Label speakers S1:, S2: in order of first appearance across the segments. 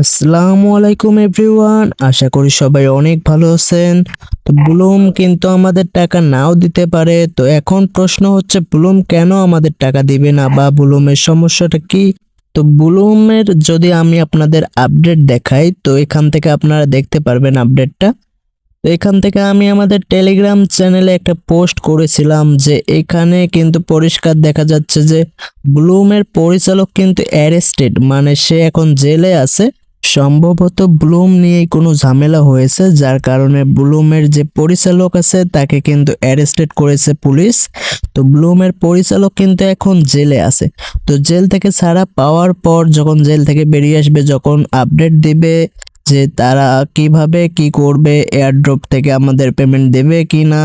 S1: আসসালামু আলাইকুম এভরিওয়ান, আশা করি সবাই অনেক ভালো আছেন। তো ব্লুম কিন্তু আমাদের টাকা নাও দিতে পারে। তো এখন প্রশ্ন হচ্ছে ব্লুম কেন আমাদের টাকা দিবে না বা ব্লুমের সমস্যাটা কি? তো ব্লুমের যদি আমি আপনাদের আপডেট দেখাই, তো এখান থেকে আপনারা দেখতে পারবেন আপডেটটা। তো এখান থেকে আমি আমাদের টেলিগ্রাম চ্যানেলে একটা পোস্ট করেছিলাম যে এখানে কিন্তু পরিষ্কার দেখা যাচ্ছে যে ব্লুমের পরিচালক কিন্তু অ্যারেস্টেড, মানে সে এখন জেলে আছে। সম্ভবত ব্লুম নিয়েই কোনো ঝামেলা হয়েছে, যার কারণে ব্লুমের যে পরিচালক আছে তাকে কিন্তু অ্যারেস্টেড করেছে পুলিশ। তো ব্লুমের পরিচালক কিন্তু এখন জেলে আছে। তো জেল থেকে ছাড়া পাওয়ার পর যখন জেল থেকে বেরিয়ে আসবে, যখন আপডেট দিবে যে তারা কিভাবে কি করবে, এয়ারড্রপ থেকে আমাদের পেমেন্ট দেবে কি না,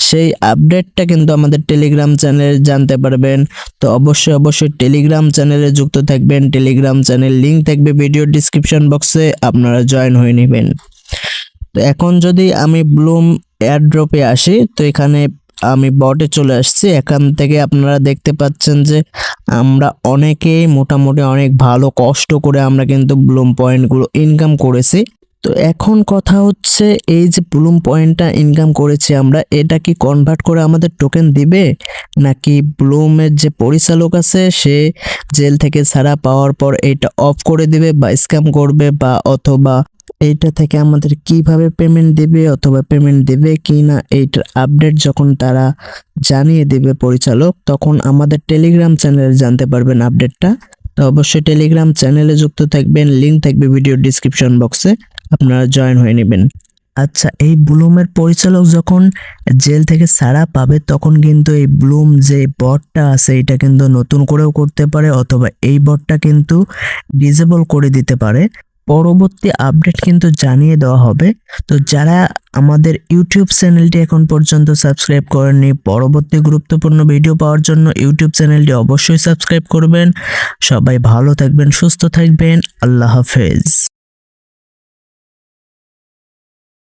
S1: সেই আপডেটটা কিন্তু আমাদের টেলিগ্রাম চ্যানেলে জানতে পারবেন। তো অবশ্যই টেলিগ্রাম চ্যানেলে যুক্ত থাকবেন। টেলিগ্রাম চ্যানেল লিংক থাকবে ভিডিও ডিসক্রিপশন বক্সে, আপনারা জয়েন হয়ে নেবেন। তো এখন যদি আমি ব্লুম এয়ারড্রপে আসি, তো এখানে আমি বটে চলে আসছি। এখান থেকে আপনারা দেখতে পাচ্ছেন যে আমরা অনেকেই মোটামুটি অনেক ভালো কষ্ট করে আমরা কিন্তু ব্লুম পয়েন্টগুলো ইনকাম করেছি। তো এখন কথা হচ্ছে, এই যে ব্লুম পয়েন্টটা ইনকাম করেছি আমরা, এটা কি কনভার্ট করে আমাদের টোকেন দিবে, নাকি ব্লুমের যে পরিচালক আছে সে জেল থেকে ছাড়া পাওয়ার পর এটা অফ করে দিবে বা স্ক্যাম করবে, বা অথবা এইটা থেকে আমাদের কিভাবে পেমেন্ট দিবে অথবা পেমেন্ট দিবে কি না, এইটার আপডেট যখন তারা জানিয়ে দিবে পরিচালক, তখন আমাদের টেলিগ্রাম চ্যানেলে জানতে পারবেন আপডেটটা। তো অবশ্যই টেলিগ্রাম চ্যানেলে যুক্ত থাকবেন, লিংক থাকবে ভিডিও ডিসক্রিপশন বক্সে, আপনারা জয়েন হয়ে নেবেন। আচ্ছা, এই ব্লুমের পরিচালক যখন জেল থেকে ছাড়া পাবে, তখন কিন্তু এই ব্লুম যে বটটা আছে এটা কিন্তু নতুন করেও করতে পারে, অথবা এই বটটা কিন্তু ডিসেবল করে দিতে পারে। পরবর্তী আপডেট কিন্তু জানিয়ে দেওয়া হবে। তো যারা আমাদের ইউটিউব চ্যানেলটি এখন পর্যন্ত সাবস্ক্রাইব করেননি, পরবর্তী গুরুত্বপূর্ণ ভিডিও পাওয়ার জন্য ইউটিউব চ্যানেলটি অবশ্যই সাবস্ক্রাইব করবেন। সবাই ভালো থাকবেন, সুস্থ থাকবেন, আল্লাহ হাফেজ।